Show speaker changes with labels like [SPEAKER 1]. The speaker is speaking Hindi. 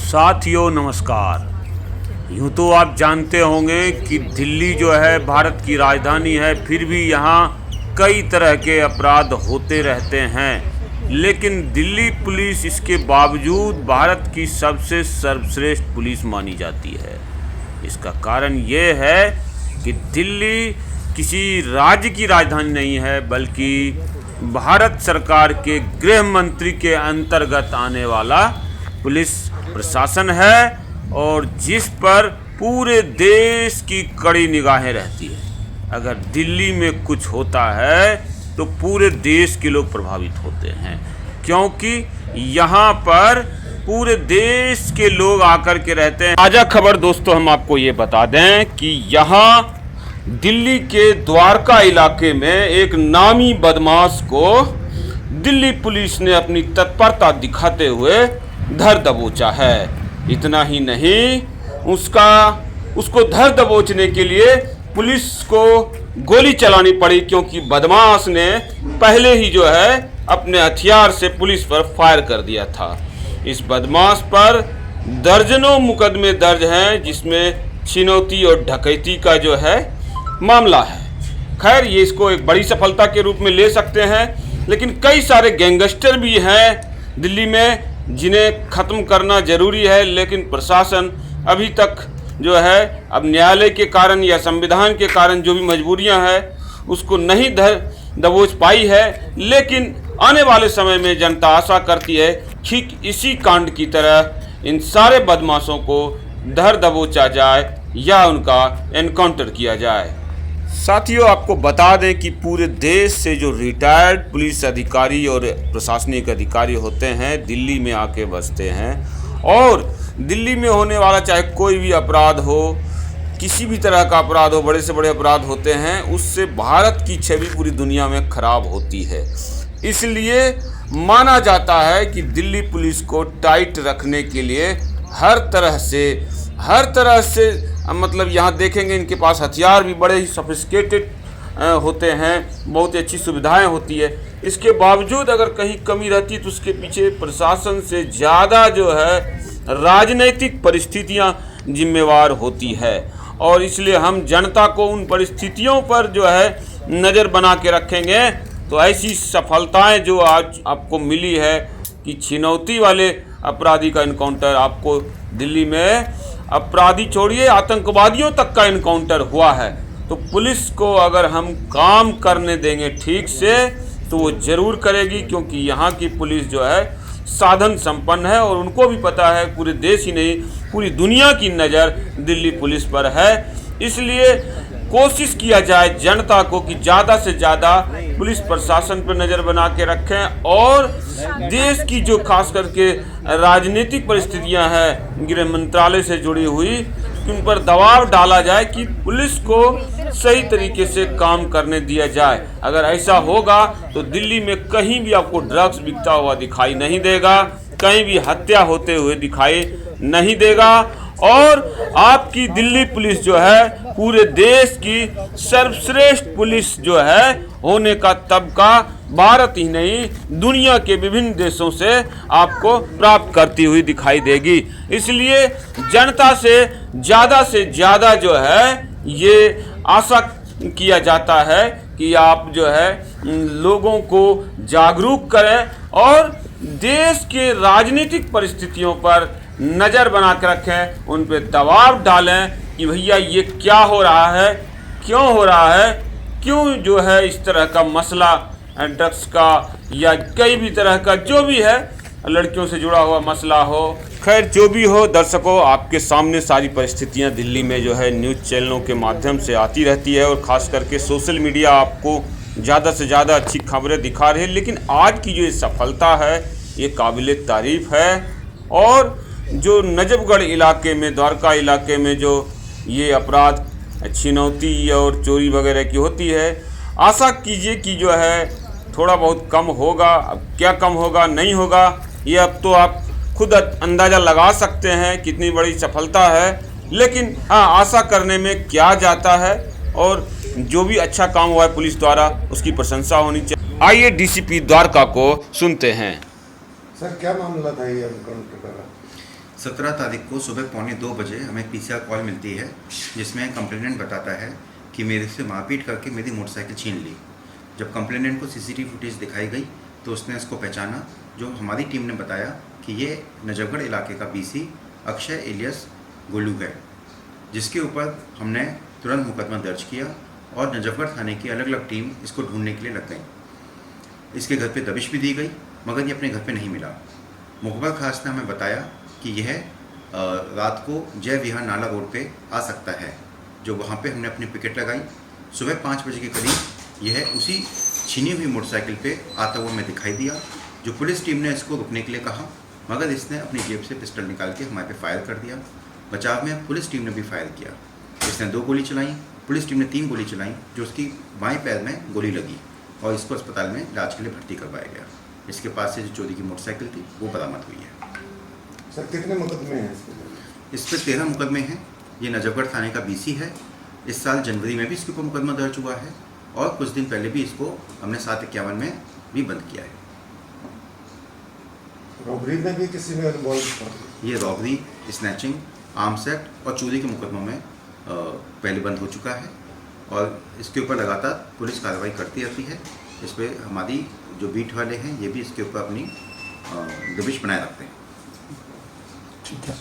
[SPEAKER 1] साथियों नमस्कार। यूँ तो आप जानते होंगे कि दिल्ली जो है भारत की राजधानी है, फिर भी यहाँ कई तरह के अपराध होते रहते हैं, लेकिन दिल्ली पुलिस इसके बावजूद भारत की सबसे सर्वश्रेष्ठ पुलिस मानी जाती है। इसका कारण ये है कि दिल्ली किसी राज्य की राजधानी नहीं है, बल्कि भारत सरकार के गृह मंत्री के अंतर्गत आने वाला पुलिस प्रशासन है, और जिस पर पूरे देश की कड़ी निगाहें रहती है। अगर दिल्ली में कुछ होता है तो पूरे देश के लोग प्रभावित होते हैं, क्योंकि यहाँ पर पूरे देश के लोग आकर के रहते हैं। ताज़ा खबर दोस्तों हम आपको ये बता दें कि यहाँ दिल्ली के द्वारका इलाके में एक नामी बदमाश को दिल्ली पुलिस ने अपनी तत्परता दिखाते हुए धर दबोचा है। इतना ही नहीं, उसको धर दबोचने के लिए पुलिस को गोली चलानी पड़ी, क्योंकि बदमाश ने पहले ही जो है अपने हथियार से पुलिस पर फायर कर दिया था। इस बदमाश पर दर्जनों मुकदमे दर्ज हैं, जिसमें छिनौती और डकैती का जो है मामला है। खैर, ये इसको एक बड़ी सफलता के रूप में ले सकते हैं, लेकिन कई सारे गैंगस्टर भी हैं दिल्ली में जिन्हें ख़त्म करना ज़रूरी है, लेकिन प्रशासन अभी तक जो है अब न्यायालय के कारण या संविधान के कारण जो भी मजबूरियां हैं उसको नहीं दबोच पाई है। लेकिन आने वाले समय में जनता आशा करती है ठीक इसी कांड की तरह इन सारे बदमाशों को धर दबोचा जाए या उनका एनकाउंटर किया जाए। साथियों, आपको बता दें कि पूरे देश से जो रिटायर्ड पुलिस अधिकारी और प्रशासनिक अधिकारी होते हैं दिल्ली में आके बसते हैं, और दिल्ली में होने वाला चाहे कोई भी अपराध हो, किसी भी तरह का अपराध हो, बड़े से बड़े अपराध होते हैं, उससे भारत की छवि पूरी दुनिया में खराब होती है। इसलिए माना जाता है कि दिल्ली पुलिस को टाइट रखने के लिए हर तरह से मतलब यहाँ देखेंगे इनके पास हथियार भी बड़े ही सोफिस्टिकेटेड होते हैं, बहुत ही अच्छी सुविधाएं होती है। इसके बावजूद अगर कहीं कमी रहती है तो उसके पीछे प्रशासन से ज़्यादा जो है राजनीतिक परिस्थितियां जिम्मेवार होती है, और इसलिए हम जनता को उन परिस्थितियों पर जो है नज़र बना के रखेंगे तो ऐसी सफलताएं जो आज आपको मिली है कि छिनौती वाले अपराधी का इनकाउंटर, आपको दिल्ली में अपराधी छोड़िए आतंकवादियों तक का इनकाउंटर हुआ है, तो पुलिस को अगर हम काम करने देंगे ठीक से तो वो ज़रूर करेगी, क्योंकि यहाँ की पुलिस जो है साधन संपन्न है, और उनको भी पता है पूरे देश ही नहीं पूरी दुनिया की नज़र दिल्ली पुलिस पर है। इसलिए कोशिश किया जाए जनता को कि ज़्यादा से ज़्यादा पुलिस प्रशासन पर नज़र बना के रखें, और देश की जो खास करके राजनीतिक परिस्थितियां हैं गृह मंत्रालय से जुड़ी हुई, उन पर दबाव डाला जाए कि पुलिस को सही तरीके से काम करने दिया जाए। अगर ऐसा होगा तो दिल्ली में कहीं भी आपको ड्रग्स बिकता हुआ दिखाई नहीं देगा, कहीं भी हत्या होते हुए दिखाई नहीं देगा, और आपकी दिल्ली पुलिस जो है पूरे देश की सर्वश्रेष्ठ पुलिस जो है होने का तबका भारत ही नहीं दुनिया के विभिन्न देशों से आपको प्राप्त करती हुई दिखाई देगी। इसलिए जनता से ज़्यादा जो है ये आशा किया जाता है कि आप जो है लोगों को जागरूक करें और देश के राजनीतिक परिस्थितियों पर नज़र बना कर रखें, उन पे दबाव डालें कि भैया ये क्या हो रहा है, क्यों हो रहा है, क्यों जो है इस तरह का मसला ड्रग्स का या कई भी तरह का जो भी है लड़कियों से जुड़ा हुआ मसला हो। खैर, जो भी हो दर्शकों, आपके सामने सारी परिस्थितियां दिल्ली में जो है न्यूज़ चैनलों के माध्यम से आती रहती है, और ख़ास करके सोशल मीडिया आपको ज़्यादा से ज़्यादा अच्छी खबरें दिखा रही है। लेकिन आज की जो ये सफलता है ये काबिल तारीफ़ है, और जो नजफगढ़ इलाके में, द्वारका इलाके में जो ये अपराध छिनौती और चोरी वगैरह की होती है, आशा कीजिए कि जो है थोड़ा बहुत कम होगा। अब क्या कम होगा नहीं होगा ये अब तो आप खुद अंदाज़ा लगा सकते हैं कितनी बड़ी सफलता है, लेकिन हाँ, आशा करने में क्या जाता है, और जो भी अच्छा काम हुआ है पुलिस द्वारा उसकी प्रशंसा होनी चाहिए। आइए डीसीपी द्वारका को सुनते हैं।
[SPEAKER 2] सर, क्या मामला था ये एनकाउंटर का? 17 तारीख को सुबह 1:45 बजे हमें पीसीआर कॉल मिलती है, जिसमें कंप्लेनेंट बताता है कि मेरे से मारपीट करके मेरी मोटरसाइकिल छीन ली। जब कंप्लेनेंट को सीसीटीवी फुटेज दिखाई गई तो उसने इसको पहचाना, जो हमारी टीम ने बताया कि ये नजफगढ़ इलाके का बीसी अक्षय एलियस गोलू है, जिसके ऊपर हमने तुरंत मुकदमा दर्ज किया और नजफगढ़ थाने की अलग अलग टीम इसको ढूंढने के लिए लग गई। इसके घर पे दबिश भी दी गई, मगर ये अपने घर पे नहीं मिला। मुखबर खास ने हमें बताया कि यह रात को जय विहार नाला रोड पे आ सकता है, जो वहाँ पे हमने अपनी पिकेट लगाई। सुबह 5 बजे के करीब यह उसी छीनी हुई मोटरसाइकिल पे आता हुआ हमें दिखाई दिया। जो पुलिस टीम ने इसको रुकने के लिए कहा, मगर इसने अपनी जेब से पिस्टल निकाल के हमारे पे फायर कर दिया। बचाव में पुलिस टीम ने भी फायर किया। इसने 2 गोली चलाई, पुलिस टीम ने 3 गोली चलाई, जो उसकी बाएं पैर में गोली लगी और इसको अस्पताल में इलाज के लिए भर्ती करवाया गया। इसके पास से जो चोरी की मोटरसाइकिल थी वो बरामद हुई है।
[SPEAKER 3] सर कितने मुकदमे हैं
[SPEAKER 2] इस पर 13 मुकदमे हैं। ये नजफगढ़ थाने का बीसी है। इस साल जनवरी में भी इसके ऊपर मुकदमा दर्ज हुआ है और कुछ दिन पहले भी इसको हमने 751 में भी बंद किया है।
[SPEAKER 3] रॉबरी में भी किसी में इन्वॉल्व था?
[SPEAKER 2] ये रॉबरी, स्नैचिंग, आर्म्स एक्ट और चोरी के मुकदमों में पहले बंद हो चुका है और इसके ऊपर लगातार पुलिस कार्रवाई करती रहती है। इस पर हमारी जो बीट वाले हैं ये भी इसके ऊपर अपनी दबिश बनाए रखते हैं।
[SPEAKER 4] ठीक है।